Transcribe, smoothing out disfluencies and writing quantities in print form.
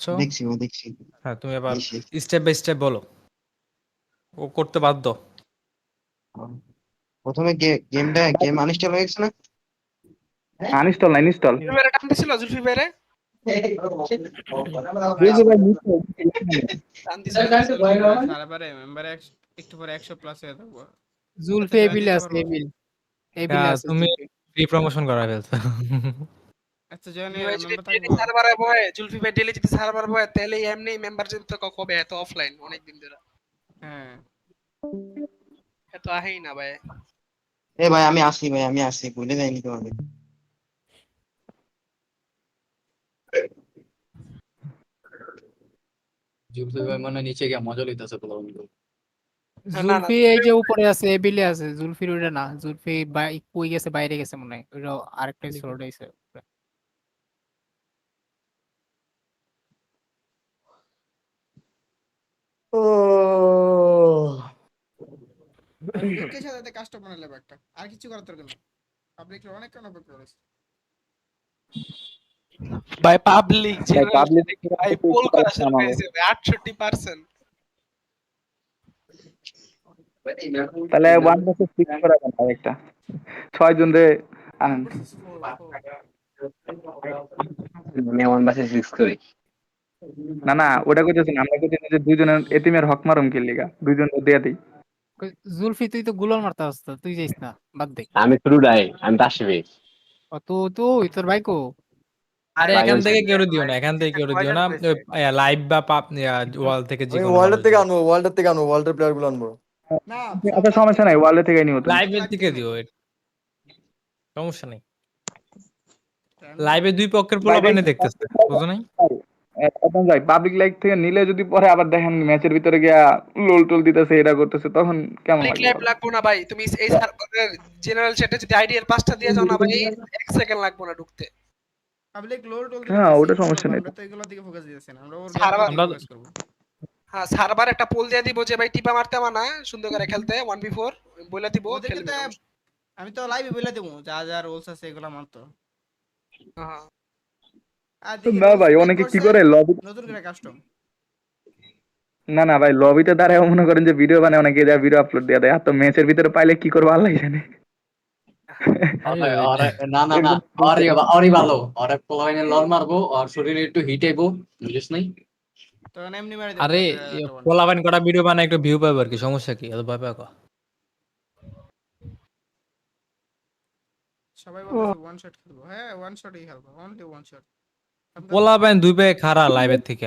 বুঝছো? দেখছি ভাই, দেখছি। হ্যাঁ, তুমি এবার দেখছি। স্টেপ বাই স্টেপ বলো। ও করতে বাধ্য। প্রথমে গেম আনইনস্টল হয়ে গেছে না? আনইনস্টল না ইনস্টল। জুলফি ভাইরে টান দিছিল জুলফি ভাইরে টান দিছিল সারাবারে মেম্বারে একটু পরে 100 প্লাস হয়ে থাকবো। জুলফি আচ্ছা, এবিলে দিতে আছে, পারবো। এবিলে আছে তুমি জুলফি। ফ্রি প্রমোশন করায় ফেলছো। আচ্ছা জয়নে জুলফি ভাই যদি মেম্বার ডেইলি থাকবো। সার্ভারে বয় জুলফি ভাই ডেইলি যদি সার্ভার বয় তাহলে এমনি মেম্বার যদি কবে এত অফলাইন অনেক দিন ধরে হ্যাঁ এত আহেই না ভাই এ ভাই আমি আসি ভুলে যাইনি তোমাদের। জুলফি ভাই মানে নিচে গিয়ে মজা লইতেছে পোলাপানগুলো। না জুলফি এই যে উপরে আছে, এবিলে আছে। জুলফির ওইটা না, জুলফি কই গেছে, বাইরে গেছে মনে হয়। ওইটা আরেকটা স্লট হইছে। আর লিংকে সাথে কাজটা বানালে একটা আর কিছু করার দরকার নেই। পাবলিক অনেক কেন অপেক্ষা করেছে। ভাই পাবলিক ভাই জেনারেল পাবলিক ভাই পোল করা শুরু হয়েছে ভাই 68%। তাহলে 1 ভার্সেস 6 করা যাবে না একটা 6 জন রে আনেন। 1 আমি 1 ভার্সেস 6 করি। না না ওটা কইতেছি না, আমরা কইতেছি যে দুইজনের এতিমের হক মারুম কি লিগা, দুইজন দিয়া দেই। জুলফি তুই তো গুলার মারতে আসত, তুই যাইস না, বাদ দে। আমি ট্রুডাই, আমি তাসবে ও তুই তোর ভাই কো? আরে ভাই এখান ওই থেকে সাইড কেউ দিও না, এখান থেকে কেউ দিও না। লাইভ বা ওয়াল থেকে যে আমি কোনো ওয়ার্ল্ডের মানুষ থেকে দিও। আনবো, ওয়ার্ল্ডের প্লেয়ার গুলো আনবো। না আচ্ছা সমস্যা নাই, ওয়ালে থেকে নিও তুমি। লাইভের থেকে দিও, সমস্যা নেই। লাইভে দুই পক্ষের পোলাপাইনে দেখতেছে, বুঝো নাই? এখন যাই পাবলিক লাইভ থেকে নিলে যদি পরে আবার দেখেন ম্যাচের ভিতরে গিয়া লোল টোল দিতেছে, এটা করতেছে, তখন কেমন পাবলিক লাগবে লাইভ বলো? লাগবো না ভাই তুমি এই সার্ভারের জেনারেল চ্যাটে যদি আইডিয়ার পাঁচটা দিয়ে যাও না ভাই 1 সেকেন্ড লাগবে না ঢুকতে পাবলিক লোড টোল হ্যাঁ, দিতেছি, ওটা সমস্যা নেই। আমরা তো এগুলোর দিকে ফোকাস দিতেছি না, আমরা ওর সারা- গেমটার দিকে ফোকাস করব। হ্যাঁ সার্ভার একটা পোল দিয়ে দিব যে ভাই টিপা মারতে মানা সুন্দর করে খেলতে 1v4 বলে দিব ওদেরকে খেলবে তো আমি তো লাইভে বলে দেবো যা যা রুলস আছে এগুলো মানতো। হ্যাঁ আর দেখি না rules ভাই break অনেকে কি করছে, করে লবি, নতুন করে কাস্টম। না না ভাই লবিতে দাঁড়ায় মনে করেন যে ভিডিও বানায়, অনেকে যা ভিডিও আপলোড দিয়ে দেয়। আর তো ম্যাচের ভিতরে পাইলে কি করবো আল্লাহ জানে। না না না আরে ভালো আরে পোলাপানের লল মারবো আর শরীরে একটু হিট আইবো, বুঝিস নাই? তো এমনি মেরে দেব। আরে পোলাপাইন কটা ভিডিও বানায় একটু ভিউ পাবে আর কি, সমস্যা কি? এত ভয় পাও? সবাই বলতেছে ওয়ান শট খেলবো। হ্যাঁ ওয়ান শটই খেলবো, অনলি ওয়ান শট। পোলাপাইন দুই পায়ে খাড়া লাইভের থেকে।